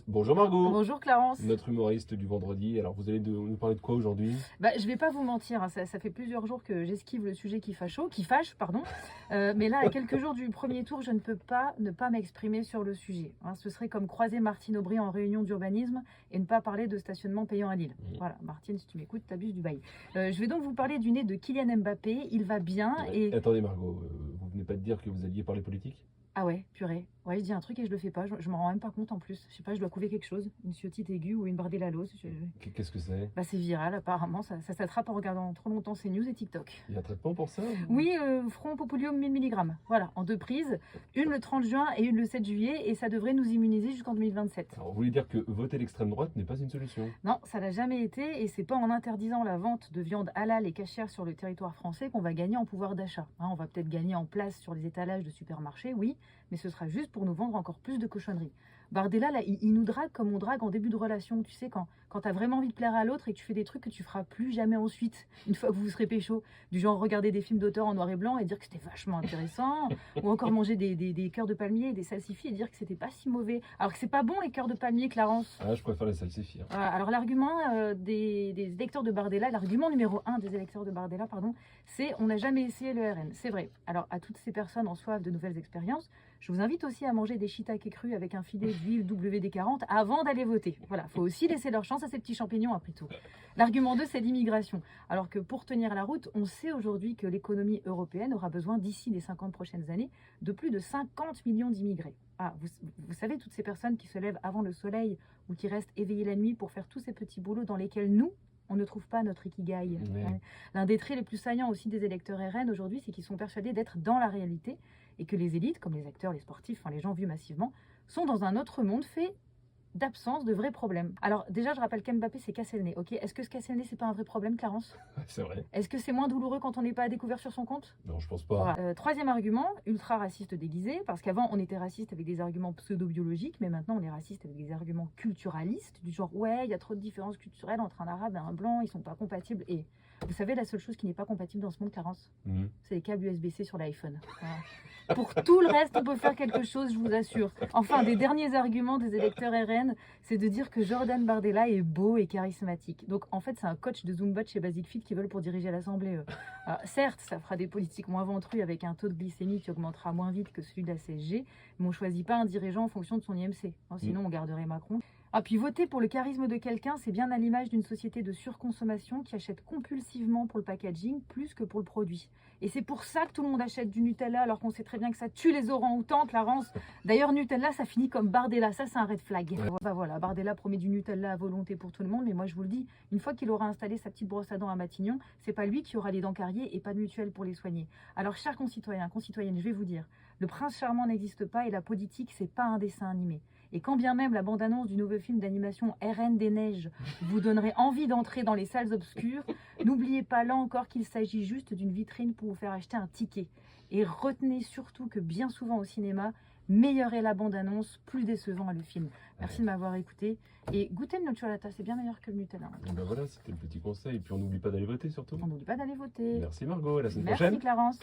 Bonjour Margot, Bonjour Clarence. notre humoriste du vendredi. Alors vous allez nous parler de quoi aujourd'hui? Je vais pas vous mentir, hein, ça fait plusieurs jours que j'esquive le sujet qui fâche, pardon. Mais là, à quelques jours du premier tour, je ne peux pas ne pas m'exprimer sur le sujet. Hein. Ce serait comme croiser Martine Aubry en réunion d'urbanisme et ne pas parler de stationnement payant à Lille. Voilà, Martine, si tu m'écoutes, t'abuses du bail. Je vais donc vous parler du nez de Kylian Mbappé. Il va bien et... Attendez Margot, vous venez pas de dire que vous alliez parler politique? Ah ouais, purée. Ouais, je dis un truc et je le fais pas. Je m'en rends même pas compte en plus. Je sais pas, je dois couver quelque chose. Une ciotite aiguë ou une bardellose. Qu'est-ce que c'est? C'est viral apparemment. Ça s'attrape en regardant trop longtemps CNews et TikTok. Il y a un traitement pour ça? Oui, Front Populium 1000 mg. Voilà, en 2 prises. Une le 30 juin et une le 7 juillet. Et ça devrait nous immuniser jusqu'en 2027. Alors vous voulez dire que voter l'extrême droite n'est pas une solution? Non, ça n'a jamais été. Et c'est pas en interdisant la vente de viande halal et cachère sur le territoire français qu'on va gagner en pouvoir d'achat. Hein, on va peut-être gagner en place sur les étalages de supermarchés, oui. Mais ce sera juste pour nous vendre encore plus de cochonneries. Bardella, là, il nous drague comme on drague en début de relation. Tu sais, quand t'as vraiment envie de plaire à l'autre et que tu fais des trucs que tu feras plus jamais ensuite, une fois que vous serez pécho. Du genre regarder des films d'auteur en noir et blanc et dire que c'était vachement intéressant. Ou encore manger des cœurs de palmier et des salsifis et dire que c'était pas si mauvais. Alors que c'est pas bon les cœurs de palmier, Clarence. Ah, je préfère les salsifis. Voilà, alors l'argument des électeurs de Bardella, l'argument numéro 1 des électeurs de Bardella, pardon, c'est on n'a jamais essayé le RN. C'est vrai. Alors à toutes ces personnes en soif de nouvelles expériences, je vous invite aussi à manger des shiitake crus avec un filet d'huile WD-40 avant d'aller voter. Voilà, faut aussi laisser leur chance à ces petits champignons après tout. L'argument 2, c'est l'immigration. Alors que pour tenir la route, on sait aujourd'hui que l'économie européenne aura besoin d'ici les 50 prochaines années de plus de 50 millions d'immigrés. Ah, vous savez, toutes ces personnes qui se lèvent avant le soleil ou qui restent éveillées la nuit pour faire tous ces petits boulots dans lesquels nous, on ne trouve pas notre ikigai. Ouais. L'un des traits les plus saillants aussi des électeurs RN aujourd'hui, c'est qu'ils sont persuadés d'être dans la réalité et que les élites, comme les acteurs, les sportifs, les gens vus massivement, sont dans un autre monde fait d'absence de vrais problèmes. Alors déjà, je rappelle qu'Mbappé s'est cassé le nez, ok? Est-ce que se casser le nez, c'est pas un vrai problème, Clarence? C'est vrai. Est-ce que c'est moins douloureux quand on n'est pas à découvert sur son compte? Non, je pense pas. Voilà. Troisième argument, ultra raciste déguisé, parce qu'avant on était raciste avec des arguments pseudo-biologiques, mais maintenant on est raciste avec des arguments culturalistes, du genre ouais, il y a trop de différences culturelles entre un arabe et un blanc, ils sont pas compatibles. Et vous savez, la seule chose qui n'est pas compatible dans ce monde, Clarence, c'est les câbles USB-C sur l'iPhone. Voilà. Pour tout le reste, on peut faire quelque chose, je vous assure. Enfin, des derniers arguments des électeurs RN, c'est de dire que Jordan Bardella est beau et charismatique. Donc, en fait, c'est un coach de Zumba de chez Basic Fit qui veulent pour diriger l'Assemblée. Alors, certes, ça fera des politiques moins ventrus avec un taux de glycémie qui augmentera moins vite que celui de la CSG, mais on ne choisit pas un dirigeant en fonction de son IMC. Hein, sinon, on garderait Macron. Ah, puis voter pour le charisme de quelqu'un, c'est bien à l'image d'une société de surconsommation qui achète compulsivement pour le packaging plus que pour le produit. Et c'est pour ça que tout le monde achète du Nutella alors qu'on sait très bien que ça tue les orang-outans, Clarence. D'ailleurs, Nutella, ça finit comme Bardella. Ça, c'est un red flag. Ouais. Voilà, Bardella promet du Nutella à volonté pour tout le monde, mais moi, je vous le dis, une fois qu'il aura installé sa petite brosse à dents à Matignon, c'est pas lui qui aura les dents carriées et pas de mutuelle pour les soigner. Alors, chers concitoyens, concitoyennes, je vais vous dire, le prince charmant n'existe pas et la politique, c'est pas un dessin animé. Et quand bien même la bande-annonce du nouveau film d'animation RN des Neiges vous donnerait envie d'entrer dans les salles obscures, n'oubliez pas là encore qu'il s'agit juste d'une vitrine pour vous faire acheter un ticket. Et retenez surtout que bien souvent au cinéma, meilleure est la bande-annonce, plus décevant est le film. Merci de m'avoir écouté. Et goûtez le nocciolata, c'est bien meilleur que le Nutella. Et ben voilà, c'était le petit conseil. Et puis on n'oublie pas d'aller voter surtout. On n'oublie pas d'aller voter. Merci Margot, à la semaine Merci prochaine. Clarence.